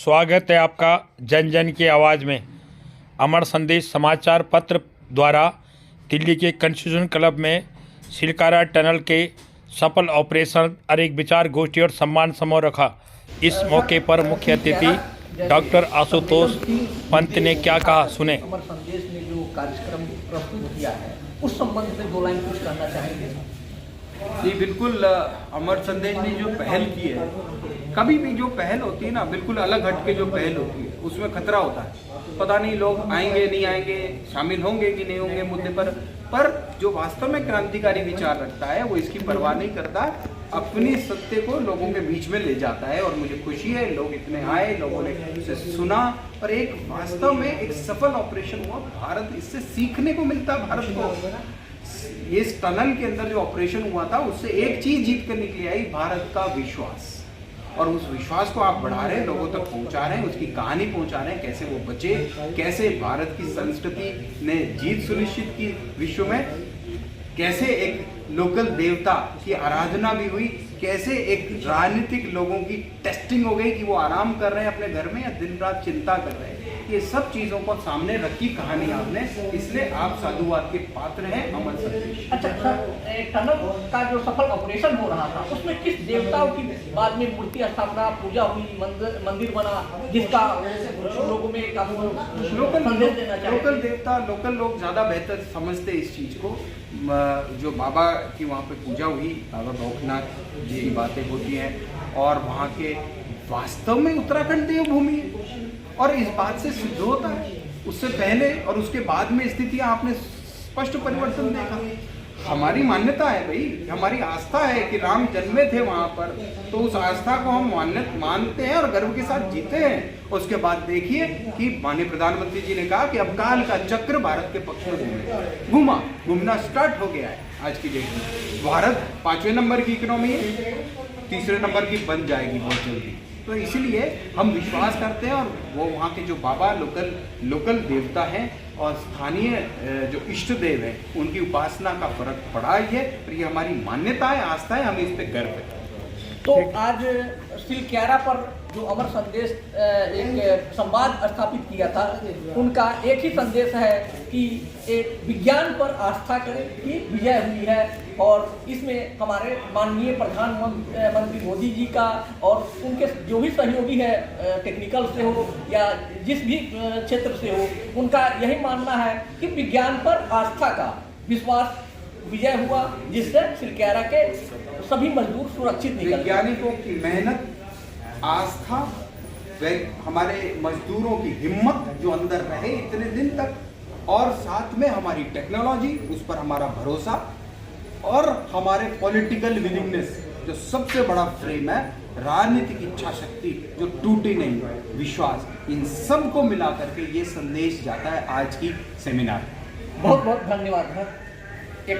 स्वागत है आपका जन जन की आवाज़ में। अमर संदेश समाचार पत्र द्वारा दिल्ली के कॉन्स्टिट्यूशन क्लब में सिलकारा टनल के सफल ऑपरेशन और एक विचार गोष्ठी और सम्मान समारोह रखा। इस मौके पर मुख्य अतिथि डॉक्टर आशुतोष पंत ने क्या कहा, सुने। अमर संदेश ने जो कार्यक्रम प्रस्तुत किया है उस संबंध में 2 लाइन कुछ कहना चाहेंगे? जी बिल्कुल, अमर संदेश ने जो पहल की है, कभी भी जो पहल होती है ना, बिल्कुल अलग हट के जो पहल होती है उसमें खतरा होता है। पता नहीं लोग आएंगे नहीं आएंगे, शामिल होंगे कि नहीं होंगे मुद्दे पर जो वास्तव में क्रांतिकारी विचार रखता है वो इसकी परवाह नहीं करता, अपनी सत्य को लोगों के बीच में ले जाता है। और मुझे खुशी है लोग इतने आए, लोगों ने उसे सुना और एक वास्तव में एक सफल ऑपरेशन हुआ। भारत इससे सीखने को मिलता है। भारत को ये इस टनल के अंदर जो ऑपरेशन हुआ था उससे एक चीज जीत कर निकली आई, भारत का विश्वास। और उस विश्वास को आप बढ़ा रहे हैं, लोगों तक पहुंचा रहे हैं, उसकी कहानी पहुंचा रहे हैं, कैसे वो बचे, कैसे भारत की संस्कृति ने जीत सुनिश्चित की विश्व में, कैसे एक लोकल देवता की आराधना भी हुई, कैसे एक राजनीतिक लोगों की टेस्टिंग हो गई कि वो आराम कर रहे हैं अपने घर में या दिन रात चिंता कर रहे हैं। ये सब चीजों को सामने रखी कहानी आपने, इसलिए आप साधुवाद के पात्र हैं। अमर संदेश। अच्छा टनल का जो सफल ऑपरेशन हो रहा था उसमें किस देवताओं की बाद में मूर्ति स्थापना, पूजा हुई, मंदिर बना, जिसका लोगों में लोकल देवता, लोकल लोग ज्यादा बेहतर समझते इस चीज को। जो बाबा की वहाँ पे पूजा हुई, बाबा भौकनाथ जी की बातें होती हैं और वहाँ के वास्तव में उत्तराखंड देवभूमि है और इस बात से सिद्ध होता है। उससे पहले और उसके बाद में स्थितियाँ आपने स्पष्ट परिवर्तन देखा। हमारी मान्यता है भाई, हमारी आस्था है कि राम जन्मे थे वहाँ पर, तो उस आस्था को हम मानते हैं और गर्व के साथ जीते हैं। उसके बाद देखिए कि माननीय प्रधानमंत्री जी ने कहा कि अब काल का चक्र भारत के पक्ष में घूमना स्टार्ट हो गया है। आज की डेट में भारत 5वें नंबर की इकोनॉमी है, 3रे नंबर की बन जाएगी बहुत जल्दी। तो इसीलिए हम विश्वास करते हैं और वो वहाँ के जो बाबा लोकल देवता हैं और स्थानीय जो इष्ट देव हैं उनकी उपासना का फर्क पड़ा ही है। और ये हमारी मान्यता है, आस्था है, हमें इस पे गर्व है। तो आज सिलक्यारा पर जो अमर संदेश एक संवाद स्थापित किया था, उनका एक ही संदेश है कि एक विज्ञान पर आस्था करें कि विजय हुई है। और इसमें हमारे माननीय प्रधानमंत्री मोदी जी का और उनके जो भी सहयोगी है, टेक्निकल से हो या जिस भी क्षेत्र से हो, उनका यही मानना है कि विज्ञान पर आस्था का विश्वास विजय हुआ, जिससे सिलक्यारा के सभी मजदूर सुरक्षित निकले। वैज्ञानिकों की मेहनत, आस्था, हमारे मजदूरों की हिम्मत जो अंदर रहे इतने दिन तक, और साथ में हमारी टेक्नोलॉजी, उस पर हमारा भरोसा और हमारे पॉलिटिकल विलिंगनेस जो सबसे बड़ा फ्रेम है, राजनीतिक इच्छा शक्ति जो टूटी नहीं, विश्वास, इन सब को मिला करके ये संदेश जाता है आज की सेमिनार। बहुत बहुत धन्यवाद। एक